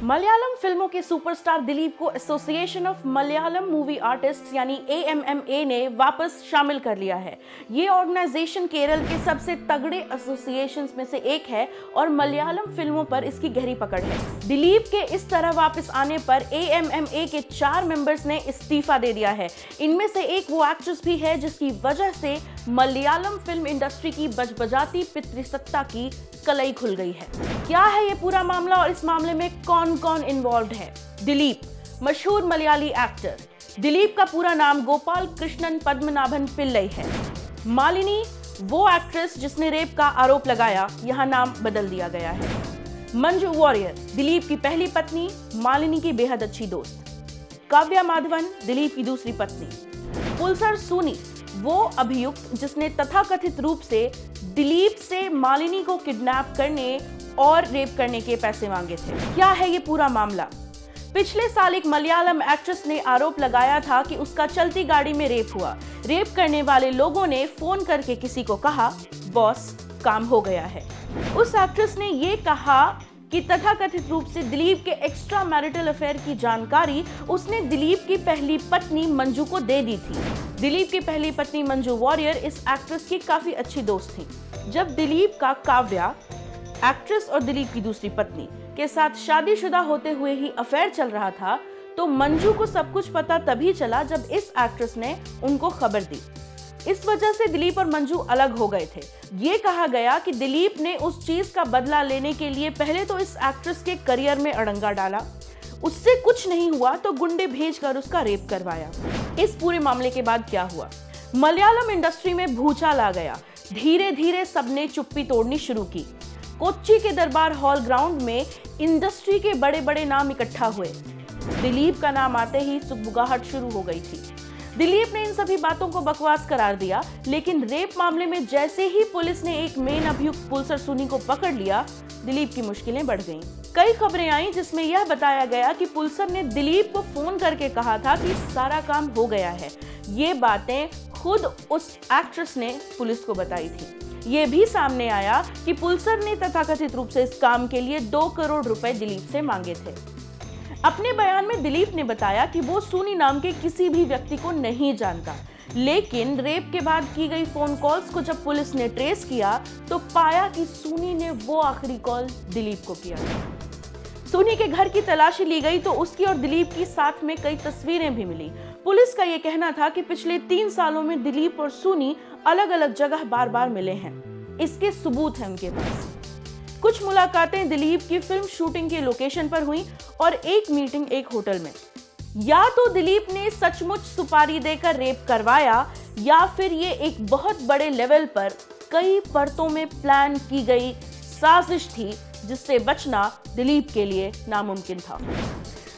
मलयालम फिल्मों के सुपरस्टार दिलीप को association of Malayalam movie artist यानी AMMA ने वापस शामिल कर लिया है। ये ऑर्गेनाइजेशन केरल के सबसे तगड़े एसोसिएशंस में से एक है और मलयालम फिल्मों पर इसकी गहरी पकड़ है। दिलीप के इस तरह वापस आने पर AMMA के 4 मेंबर्स ने इस्तीफा दे दिया है। इनमें से एक वो एक्ट्रेस भी है जिसकी वजह से मलयालम फिल्म इंडस्ट्री की बजबजाती पितृसत्ता की कलई खुल गई है। क्या है ये पूरा मामला और इस मामले में कौन कौन इन्वॉल्व्ड है? दिलीप, मशहूर मलयाली एक्टर। दिलीप का पूरा नाम गोपाल कृष्णन पद्मनाभन पिल्लई है। मालिनी, वो एक्ट्रेस जिसने रेप का आरोप लगाया, यहाँ नाम बदल दिया गया है। मंजू वॉरियर, दिलीप की पहली पत्नी, मालिनी की बेहद अच्छी दोस्त। काव्या माधवन, दिलीप की दूसरी पत्नी। पुलसर सूनी, वो अभियुक्त जिसने तथाकथित रूप से दिलीप से मालिनी को किडनैप करने और रेप करने के पैसे मांगे थे। क्या है ये पूरा मामला? पिछले साल एक मलयालम एक्ट्रेस ने आरोप लगाया था कि उसका चलती गाड़ी में रेप हुआ। रेप करने वाले लोगों ने फोन करके किसी को कहा, बॉस काम हो गया है। उस एक्ट्रेस ने ये कहा कि तथाकथित रूप से दिलीप के एक्स्ट्रा मैरिटल अफेयर की जानकारी उसने दिलीप की पहली पत्नी मंजू को दे दी थी। दिलीप की पहली पत्नी मंजू वॉरियर इस एक्ट्रेस की काफी अच्छी दोस्त थी। जब दिलीप का काव्या, एक्ट्रेस और दिलीप की दूसरी पत्नी के साथ शादीशुदा होते हुए ही अफेयर चल रहा था, तो मंजू को सब कुछ पता तभी चला जब इस एक्ट्रेस ने उनको खबर दी। इस वजह से दिलीप और मंजू अलग हो गए थे। ये कहा गया कि दिलीप ने उस चीज का बदला लेने के लिए पहले तो इस एक्ट्रेस के करियर में अड़ंगा डाला, उससे कुछ नहीं हुआ तो गुंडे भेजकर उसका रेप करवाया। इस पूरे मामले के बाद क्या हुआ? मलयालम इंडस्ट्री में भूचाल आ गया। धीरे धीरे सबने चुप्पी तोड़नी शुरू की। कोच्चि के दरबार हॉल ग्राउंड में इंडस्ट्री के बड़े बड़े नाम इकट्ठा हुए। दिलीप का नाम आते ही सुगबुगाहट शुरू हो गई थी। दिलीप ने इन सभी बातों को बकवास करार दिया, लेकिन रेप मामले में जैसे ही पुलिस ने एक मेन अभियुक्त पुलसर सूनी को पकड़ लिया, दिलीप की मुश्किलें बढ़ गईं। कई खबरें आईं जिसमें यह बताया गया कि पुलसर ने दिलीप को फोन करके कहा था कि सारा काम हो गया है। ये बातें खुद उस एक्ट्रेस ने पुलिस को बताई थी। ये भी सामने आया कि पुलसर ने तथाकथित रूप से इस काम के लिए 2 करोड़ रुपए दिलीप से मांगे थे। अपने बयान में दिलीप ने बताया कि वो सूनी नाम के किसी भी व्यक्ति को नहीं जानता, लेकिन रेप के बाद की गई फोन कॉल्स को जब पुलिस ने ट्रेस किया तो पाया कि सूनी ने वो आखिरी कॉल दिलीप को किया। सूनी के घर की तलाशी ली गई तो उसकी और दिलीप की साथ में कई तस्वीरें भी मिली। पुलिस का ये कहना था कि पिछले 3 सालों में दिलीप और सूनी अलग अलग जगह बार बार मिले हैं। इसके सबूत हैं उनके पास। कुछ मुलाकातें दिलीप की फिल्म शूटिंग के लोकेशन पर हुई और एक मीटिंग एक होटल में। या तो दिलीप ने सचमुच सुपारी देकर रेप करवाया या फिर ये एक बहुत बड़े लेवल पर कई परतों में प्लान की गई साजिश थी जिससे बचना दिलीप के लिए नामुमकिन था।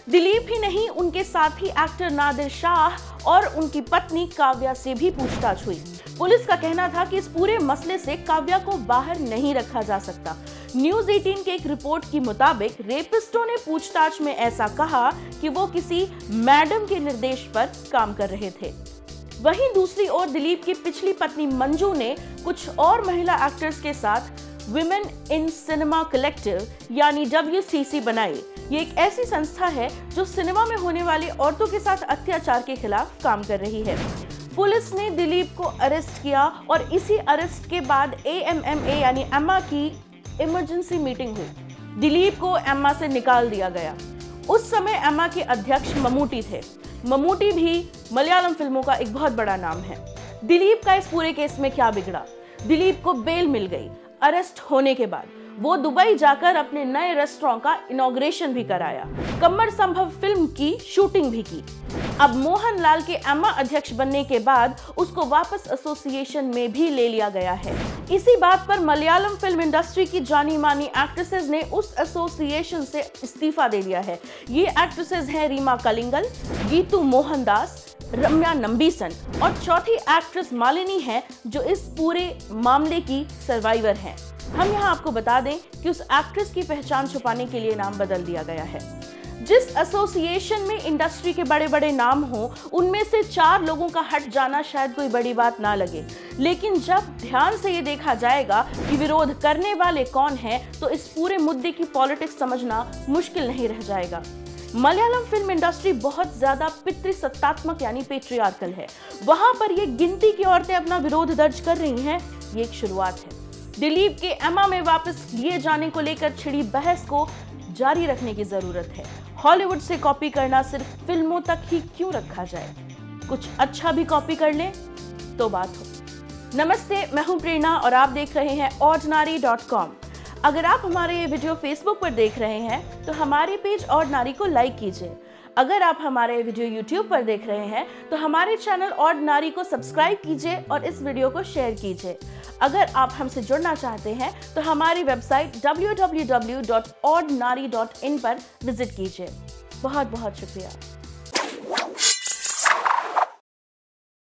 दिलीप ही नहीं, उनके साथ ही एक्टर नादिर शाह और उनकी पत्नी काव्या से भी पूछताछ हुई। पुलिस का कहना था कि इस पूरे मसले से काव्या को बाहर नहीं रखा जा सकता। न्यूज़ 18 के एक रिपोर्ट के मुताबिक रेपिस्टों ने पूछताछ में ऐसा कहा कि वो किसी मैडम के निर्देश पर काम कर रहे थे। वहीं दूसरी ओर दिलीप की पिछली पत्नी मंजू ने कुछ और महिला एक्टर्स के साथ विमेन इन सिनेमा कलेक्टिव यानी WCC बनाई। ये एक ऐसी संस्था है जो सिनेमा में होने वाली औरतों के साथ अत्याचार के खिलाफ काम कर रही है। पुलिस ने दिलीप को अरेस्ट किया और इसी अरेस्ट के बाद AMMA यानी एम्मा की इमरजेंसी मीटिंग हुई। दिलीप को एम्मा से निकाल दिया गया। उस समय एम्मा के अध्यक्ष ममूटी थे। ममूटी भी मलयालम फिल्मों का एक बहुत बड़ा नाम है। दिलीप का इस पूरे केस में क्या बिगड़ा? दिलीप को बेल मिल गई। अरेस्ट होने के बाद वो दुबई जाकर अपने नए रेस्टोरेंट का इनॉग्रेशन भी कराया। कमर संभव फिल्म की शूटिंग भी की। अब मोहनलाल के एम्मा अध्यक्ष बनने के बाद उसको वापस एसोसिएशन में भी ले लिया गया है। इसी बात पर मलयालम फिल्म इंडस्ट्री की जानी मानी एक्ट्रेसेस ने उस एसोसिएशन से इस्तीफा दे दिया है। ये एक्ट्रेसेस हैं रीमा कलिंगल, गीतू मोहनदास, रम्या नंबीसन और चौथी एक्ट्रेस मालिनी है जो इस पूरे मामले की सर्वाइवर हैं। हम यहाँ आपको बता दें कि उस एक्ट्रेस की पहचान छुपाने के लिए नाम बदल दिया गया है। जिस एसोसिएशन में इंडस्ट्री के बड़े बड़े नाम हो, उनमें से 4 लोगों का हट जाना शायद कोई बड़ी बात ना लगे, लेकिन जब ध्यान से ये देखा जाएगा कि विरोध करने वाले कौन हैं, तो इस पूरे मुद्दे की पॉलिटिक्स समझना मुश्किल नहीं रह जाएगा। मलयालम फिल्म इंडस्ट्री बहुत ज्यादा पितृसत्तात्मक यानी पेट्रियार्कल है। वहां पर ये गिनती की औरतें अपना विरोध दर्ज कर रही हैं, ये एक शुरुआत है। दिलीप के एमा में वापस लिए जाने को लेकर छिड़ी बहस को जारी रखने की जरूरत है। हॉलीवुड से कॉपी करना सिर्फ फिल्मों तक ही क्यों रखा जाए, कुछ अच्छा भी कॉपी कर लें तो बात हो। नमस्ते, मैं हूं प्रेरणा और आप देख रहे हैं ordinary.com। अगर आप हमारे ये वीडियो फेसबुक पर देख रहे हैं तो हमारे पेज ऑर्डिनरी को लाइक कीजिए। अगर आप हमारे वीडियो यूट्यूब पर देख रहे हैं तो हमारे चैनल ऑर्डिनरी को सब्सक्राइब कीजिए और इस वीडियो को शेयर कीजिए। अगर आप हमसे जुड़ना चाहते हैं तो हमारी वेबसाइट www.ordinary.in पर विजिट कीजिए। बहुत बहुत शुक्रिया।